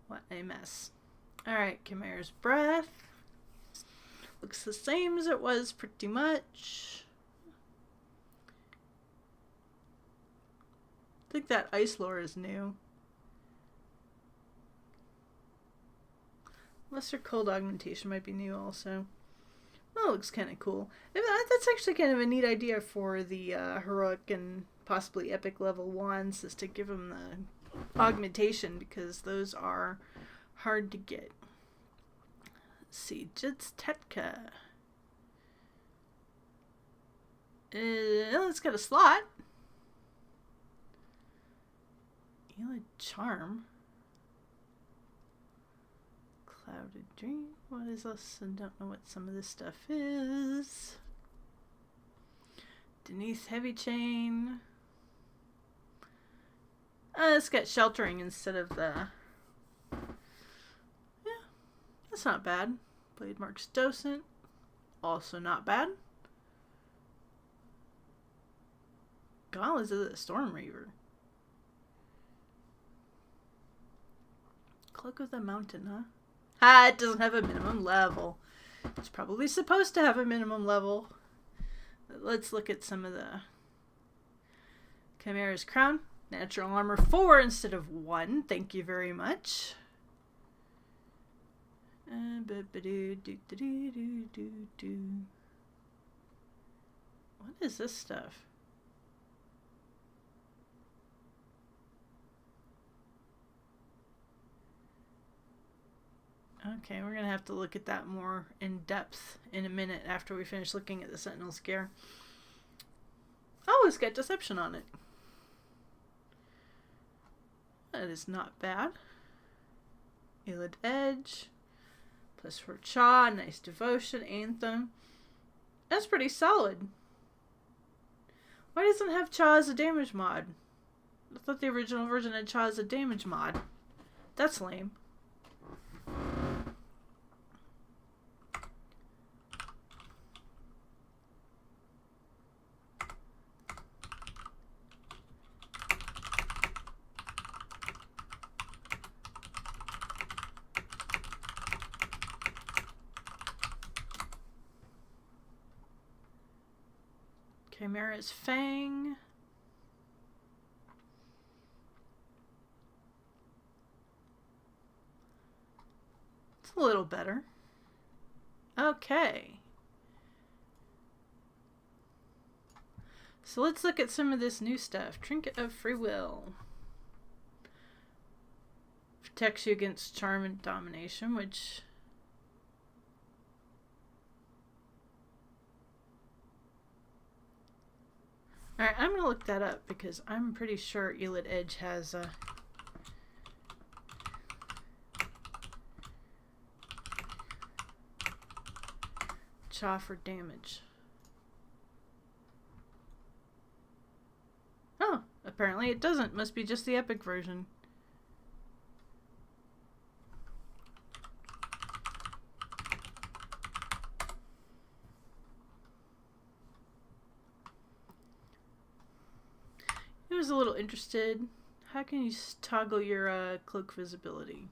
What a mess. Alright, Chimera's breath. Looks the same as it was pretty much. I think that ice lore is new. Lesser cold augmentation might be new also. Well, it looks kind of cool. That's actually kind of a neat idea for the heroic and possibly epic level wands, is to give them the augmentation, because those are hard to get. Let's see, Jitz Tetka. It's got a slot. Elid Charm. Clouded Dream. What is this? I don't know what some of this stuff is. Denise Heavy Chain. It's got sheltering instead of the... Yeah, that's not bad. Blade Marks Docent. Also not bad. Gauntlets of the Storm Reaver. Cloak of the Mountain, huh? Ah, it doesn't have a minimum level. It's probably supposed to have a minimum level. Let's look at some of the... Chimera's Crown. Natural Armor 4 instead of 1. Thank you very much. What is this stuff? Okay, we're going to have to look at that more in depth in a minute after we finish looking at the Sentinel Scare. Oh, it's got Deception on it. That is not bad. Elid Edge. Plus for Cha, nice Devotion, Anthem. That's pretty solid. Why doesn't it have Cha as a damage mod? I thought the original version had Cha as a damage mod. That's lame. Chimera's Fang. It's a little better. Okay. So let's look at some of this new stuff. Trinket of Free Will. Protects you against charm and domination, which... Alright, I'm going to look that up because I'm pretty sure Elid Edge has a... Cha for damage. Oh, apparently it doesn't. Must be just the epic version. I was a little interested. How can you toggle your cloak visibility?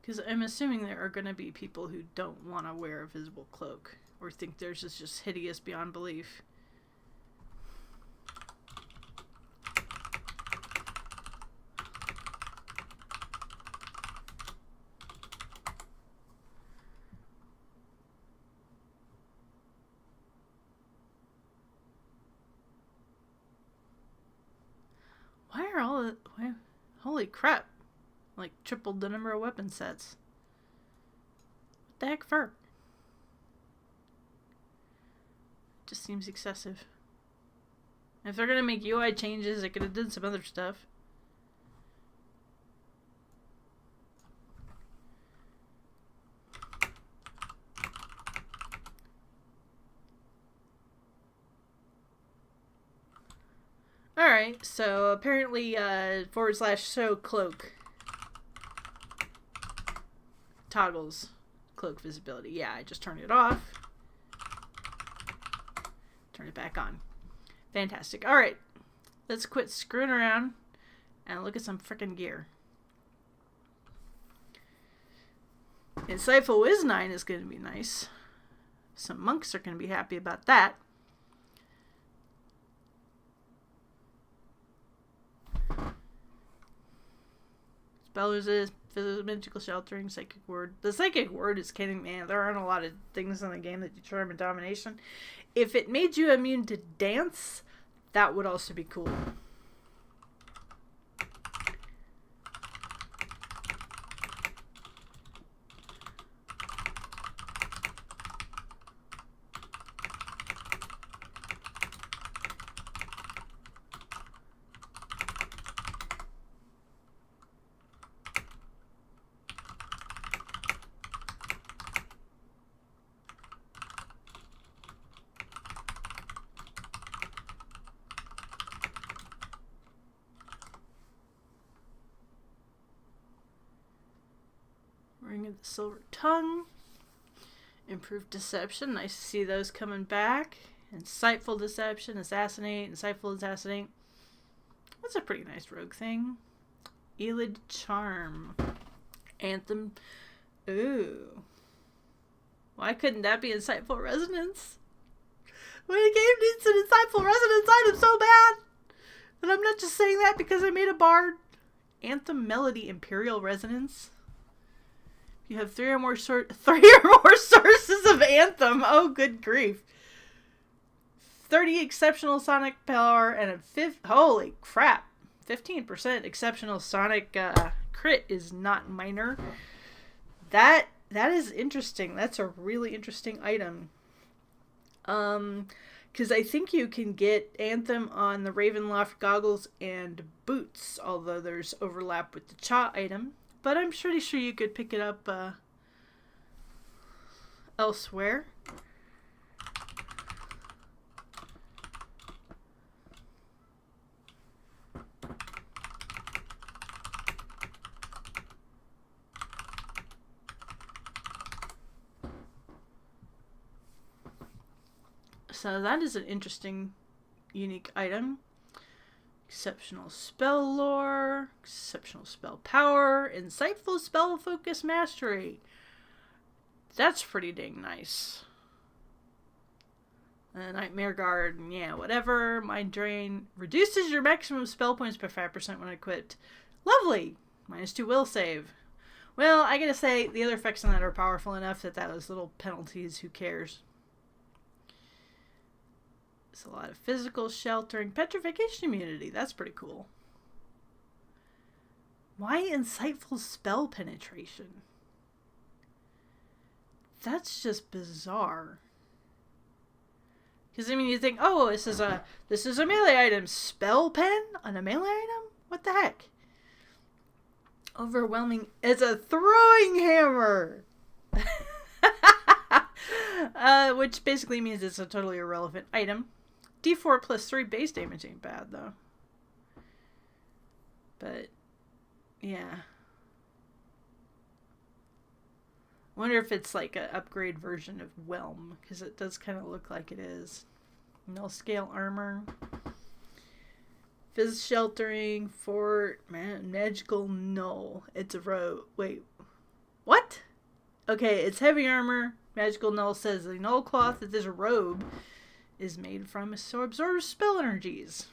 Because I'm assuming there are going to be people who don't want to wear a visible cloak, or think theirs is just hideous beyond belief. Why are all the... Holy crap. Like, tripled the number of weapon sets. What the heck for? Just seems excessive. If they're gonna make UI changes, they could have done some other stuff. Alright, so apparently /show cloak toggles cloak visibility. Yeah, I just turned it off. turn it back on. Fantastic. Alright. Let's quit screwing around and look at some frickin' gear. Insightful Wiz 9 is going to be nice. Some monks are going to be happy about that. Spell resist, magical sheltering, psychic word. The psychic word is kidding, man. There aren't a lot of things in the game that determine domination. If it made you immune to dance, that would also be cool. Ring of the Silver Tongue. Improved Deception. Nice to see those coming back. Insightful Deception. Assassinate. Insightful Assassinate. That's a pretty nice rogue thing. Elid Charm. Anthem. Ooh. Why couldn't that be Insightful Resonance? When a game needs an Insightful Resonance item so bad. And I'm not just saying that because I made a bard. Anthem Melody Imperial Resonance. You have three or more sources of Anthem. Oh, good grief. 30 exceptional sonic power and holy crap. 15% exceptional sonic crit is not minor. That is interesting. That's a really interesting item. Because I think you can get Anthem on the Ravenloft goggles and boots, although there's overlap with the Cha item. But I'm pretty sure you could pick it up elsewhere. So that is an interesting, unique item. Exceptional spell lore, exceptional spell power, insightful spell focus mastery. That's pretty dang nice. Nightmare Guard, yeah, whatever. Mind Drain reduces your maximum spell points by 5% when equipped. Lovely. -2 will save. Well, I gotta say, the other effects on that are powerful enough that those little penalties, who cares? It's a lot of physical sheltering, petrification immunity. That's pretty cool. Why insightful spell penetration? That's just bizarre. Because I mean, you think, oh, this is a melee item. Spell pen on a melee item? What the heck? Overwhelming. It's a throwing hammer. Which basically means it's a totally irrelevant item. D4 plus 3 base damage ain't bad, though. But, yeah. Wonder if it's like an upgrade version of Whelm, because it does kind of look like it is. Null scale armor. Fizz sheltering, fort, magical null. It's a robe. Wait. What? Okay, it's heavy armor. Magical null says the null cloth that this robe is made from, so absorbs spell energies.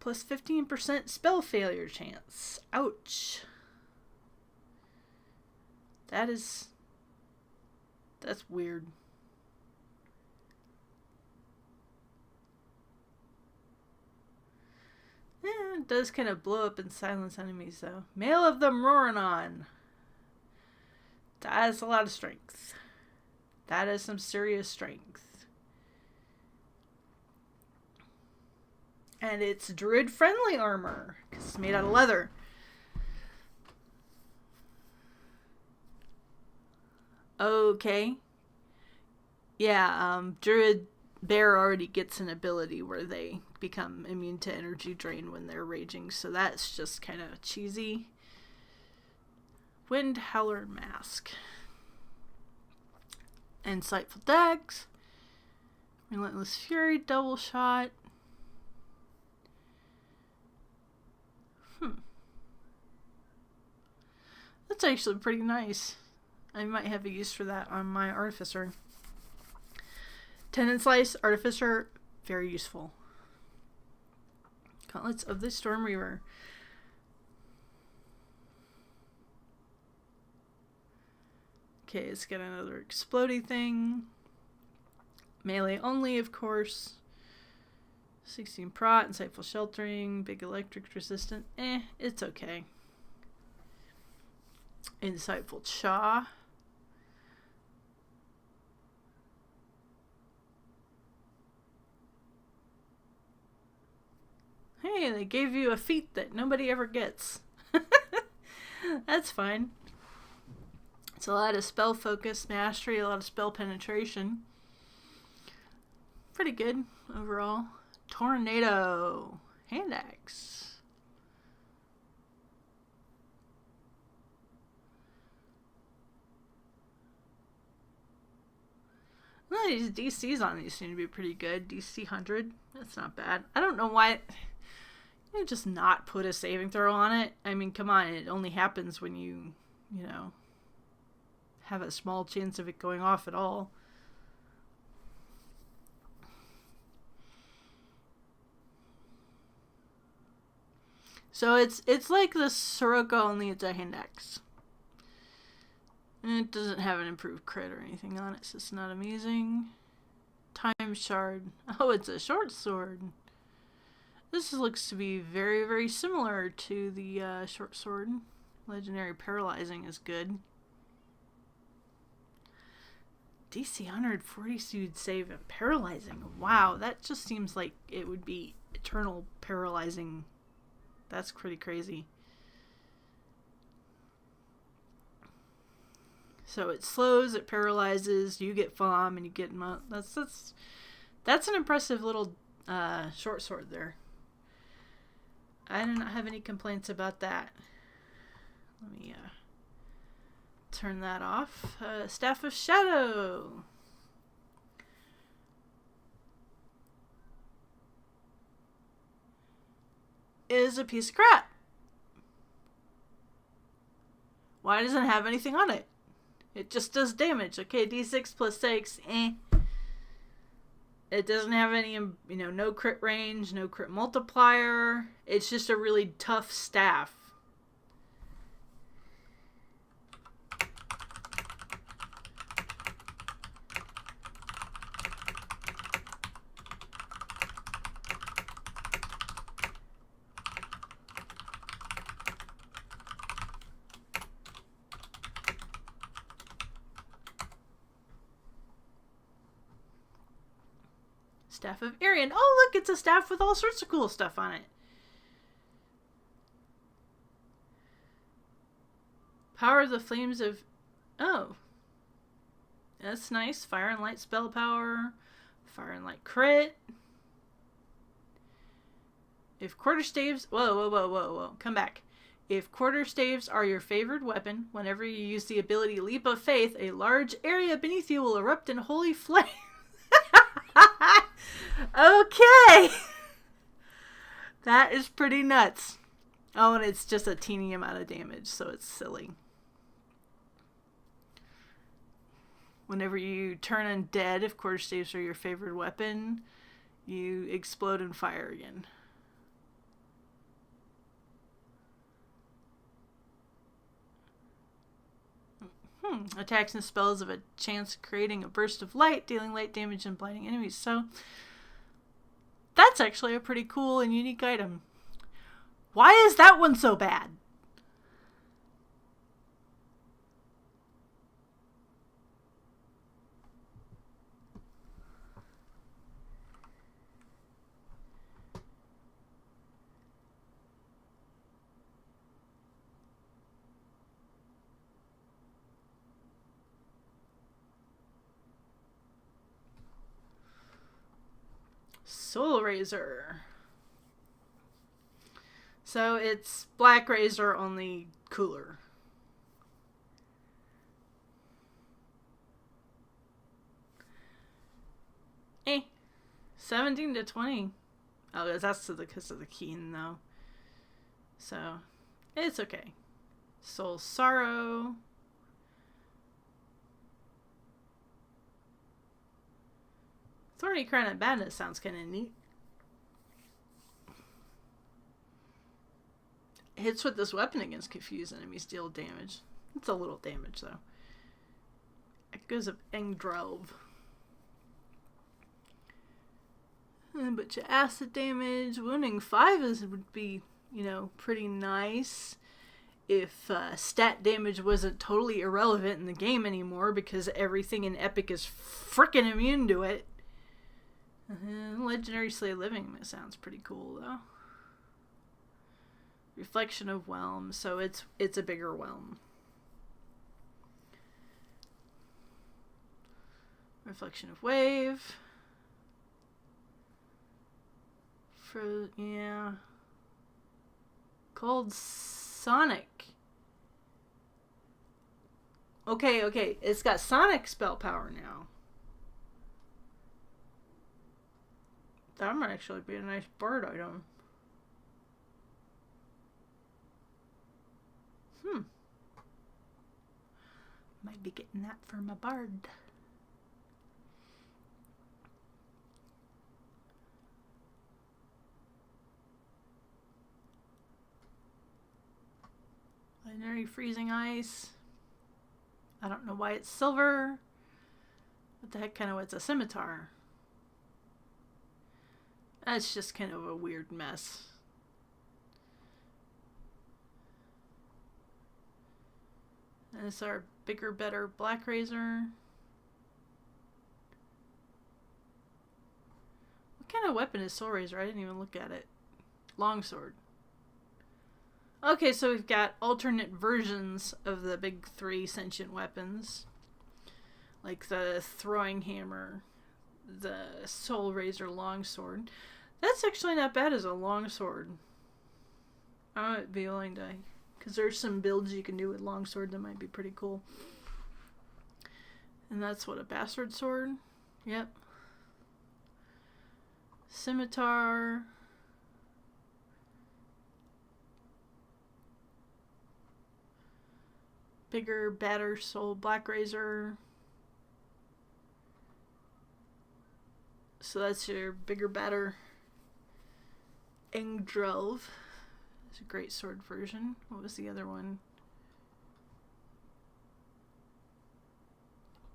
Plus 15% spell failure chance. Ouch. That's weird. Yeah, it does kind of blow up and silence enemies, though. Mail of the Moronon. That is a lot of strength. That is some serious strength. And it's druid-friendly armor, because it's made out of leather. Okay. Yeah, Druid Bear already gets an ability where they become immune to energy drain when they're raging, so that's just kind of cheesy. Wind Howler Mask. Insightful Dex. Relentless Fury, double shot. That's actually pretty nice. I might have a use for that on my Artificer. Tendon Slice, Artificer, very useful. Gauntlets of the Storm Reaver. Okay, it's got another explodey thing. Melee only, of course. 16 prot, insightful sheltering, big electric resistant. It's okay. Insightful Cha. Hey, they gave you a feat that nobody ever gets. That's fine. It's a lot of spell focus, mastery, a lot of spell penetration. Pretty good overall. Tornado. Hand axe. Well, these DCs on these seem to be pretty good. DC 100. That's not bad. I don't know why... just not put a saving throw on it. I mean, come on. It only happens when you know, have a small chance of it going off at all. So it's like the Sirocco, only it's a hand axe. And it doesn't have an improved crit or anything on it, so it's not amazing. Time Shard. Oh, it's a short sword. This looks to be very, very similar to the short sword. Legendary Paralyzing is good. DC 100, 40 suit save and Paralyzing. Wow, that just seems like it would be eternal paralyzing. That's pretty crazy. So it slows, it paralyzes, you get FOM, and you get... That's an impressive little short sword there. I do not have any complaints about that. Let me turn that off. Staff of Shadow. Is a piece of crap. Why doesn't it have anything on it? It just does damage. Okay, D6 plus 6. It doesn't have any, no crit range, no crit multiplier. It's just a really tough staff. Staff of Arian. Oh, look, it's a staff with all sorts of cool stuff on it. Power of the Flames of... Oh. That's nice. Fire and Light spell power. Fire and Light crit. If quarterstaves... Whoa. Come back. If quarterstaves are your favored weapon, whenever you use the ability Leap of Faith, a large area beneath you will erupt in holy flame. Okay. That is pretty nuts. Oh, and it's just a teeny amount of damage, so it's silly. Whenever you turn undead, if quarterstaves are your favorite weapon, you explode and fire again. Attacks and spells have a chance of creating a burst of light, dealing light damage and blinding enemies. So that's actually a pretty cool and unique item. Why is that one so bad? Soul Razor. So it's Black Razor, only cooler. 17 to 20. Oh, that's because of the Keen, though. So, it's okay. Soul Sorrow. Thorny Crown of Badness sounds kind of neat. Hits with this weapon against confused enemies deal damage. It's a little damage, though. Echoes of Engdrelv. But your acid damage, wounding 5 would be, pretty nice if stat damage wasn't totally irrelevant in the game anymore because everything in Epic is frickin' immune to it. Legendary Slay Living sounds pretty cool, though. Reflection of Whelm, so it's a bigger Whelm. Reflection of Wave. Cold Sonic. Okay. It's got Sonic spell power now. That might actually be a nice bard item. Might be getting that for my bard. Legendary Freezing Ice. I don't know why it's silver. What the heck it's a scimitar. That's just kind of a weird mess. And it's our bigger, better Black Razor. What kind of weapon is Soul Razor? I didn't even look at it. Longsword. Okay, so we've got alternate versions of the big 3 sentient weapons. Like the Throwing Hammer, the Soul Razor Longsword. That's actually not bad as a longsword. I might be willing to, because there's some builds you can do with longsword that might be pretty cool. And that's what, a bastard sword? Yep. Scimitar. Bigger, better soul Black Razor. So that's your bigger, better Engdrelv. It's a great sword version. What was the other one?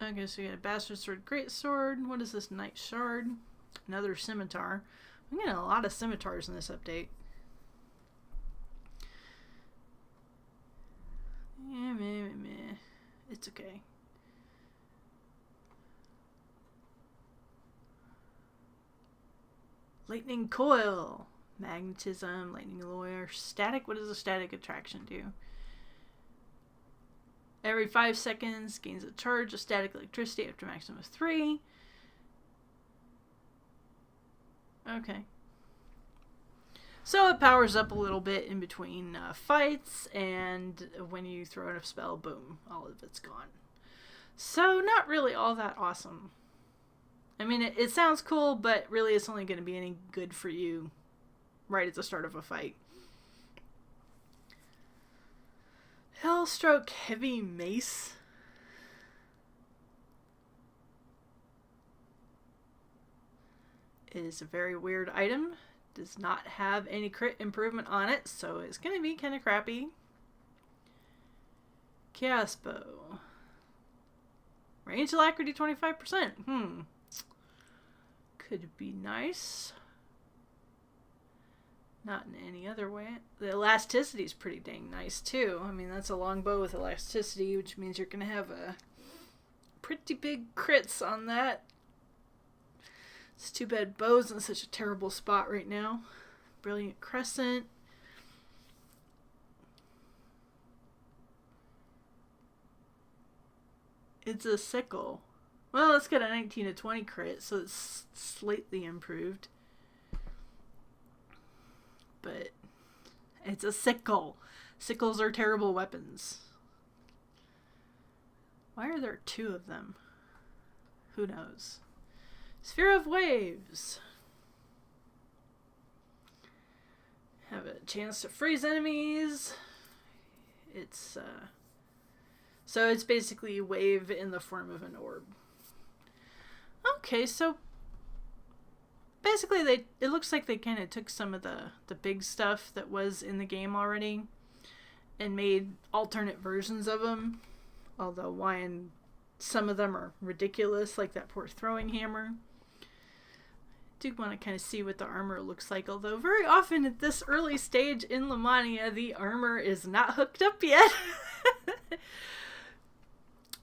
Okay, so you got a bastard sword, great sword. What is this? Knight Shard. Another scimitar. I'm getting a lot of scimitars in this update. Meh. It's okay. Lightning Coil. Magnetism, Lightning Lure, Static. What does a static attraction do? Every 5 seconds gains a charge of static electricity after a maximum of 3. Okay. So it powers up a little bit in between fights, and when you throw in a spell, boom, all of it's gone. So not really all that awesome. I mean, it sounds cool, but really it's only going to be any good for you right at the start of a fight. Hellstroke Heavy Mace. Is a very weird item. Does not have any crit improvement on it, so it's going to be kind of crappy. Chaos Bow. Range alacrity 25%. Could be nice. Not in any other way. The elasticity is pretty dang nice too. I mean, that's a long bow with elasticity, which means you're going to have a pretty big crits on that. It's too bad bow's in such a terrible spot right now. Brilliant Crescent. It's a sickle. Well, it's got a 19 to 20 crit, so it's slightly improved. But it's a sickle. Sickles are terrible weapons. Why are there 2 of them? Who knows? Sphere of Waves. Have a chance to freeze enemies. It's so it's basically a wave in the form of an orb. Okay, so basically it looks like they kind of took some of the big stuff that was in the game already and made alternate versions of them. Although some of them are ridiculous, like that poor throwing hammer. Do want to kind of see what the armor looks like, although very often at this early stage in Lamania the armor is not hooked up yet.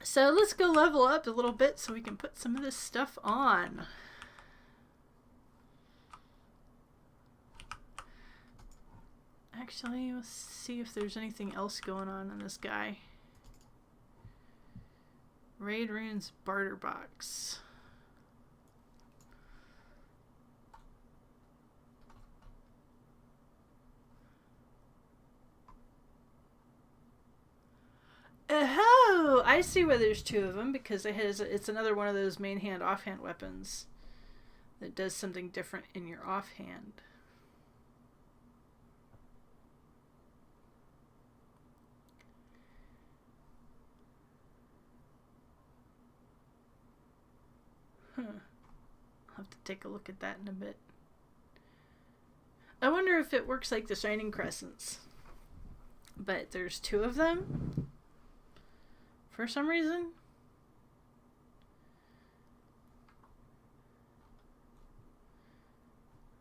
So let's go level up a little bit so we can put some of this stuff on. Actually, let's see if there's anything else going on in this guy. Raid Runes Barter Box. Oh, I see why there's two of them, because it's another one of those main hand offhand weapons that does something different in your offhand. I'll have to take a look at that in a bit. I wonder if it works like the Shining Crescents, but there's two of them for some reason.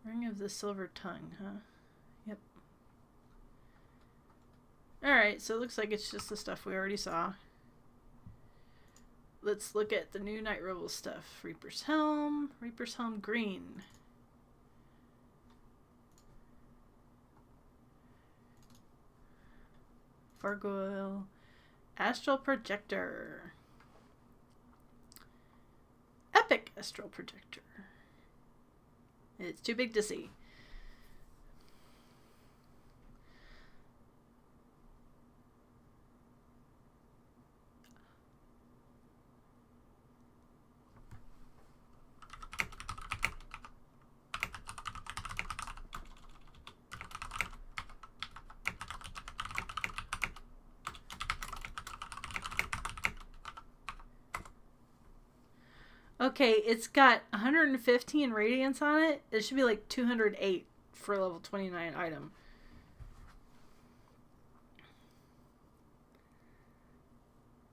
Ring of the Silver Tongue, huh? Yep. Alright, so it looks like it's just the stuff we already saw. Let's look at the new Night Revel stuff. Reaper's Helm Green. Gargoyle. Astral Projector. Epic Astral Projector. It's too big to see. Okay, it's got 115 radiance on it. It should be like 208 for a level 29 item.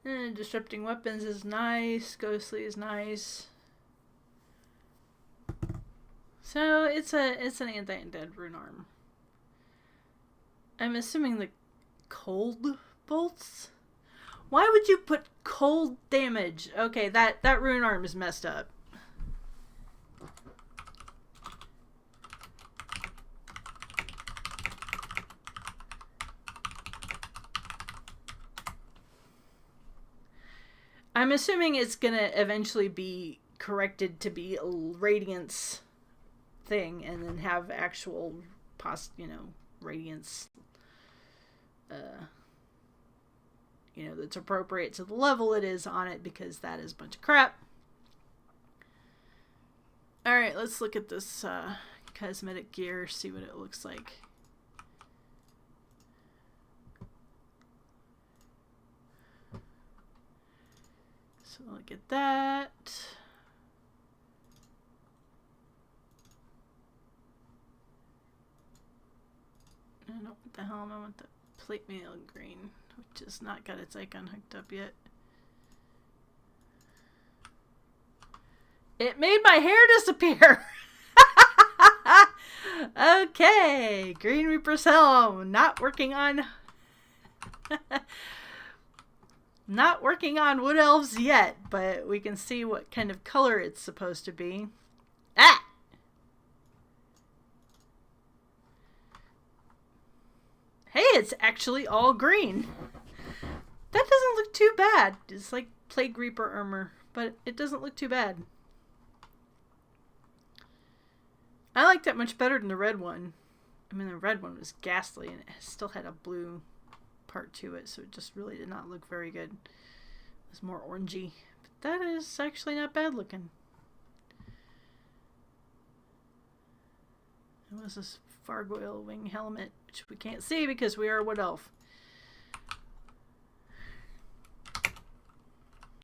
And disrupting weapons is nice. Ghostly is nice. So it's an anti-undead rune arm. I'm assuming the cold bolts. Why would you put cold damage? Okay, that rune arm is messed up. I'm assuming it's gonna eventually be corrected to be a radiance thing and then have actual radiance that's appropriate to the level it is on it, because that is a bunch of crap. Alright, let's look at this cosmetic gear, see what it looks like. So look at that. I don't want the helm, I want the plate mail green, which has not got its icon hooked up yet. It made my hair disappear! Okay, Green Reaper's Helm, not working on Wood Elves yet, but we can see what kind of color it's supposed to be. Ah! Hey, it's actually all green. That doesn't look too bad. It's like Plague Reaper armor, but it doesn't look too bad. I like that much better than the red one. I mean, the red one was ghastly, and it still had a blue part to it, so it just really did not look very good. It was more orangey. But that is actually not bad looking. It was this Fargoyle wing helmet, which we can't see because we are a wood elf.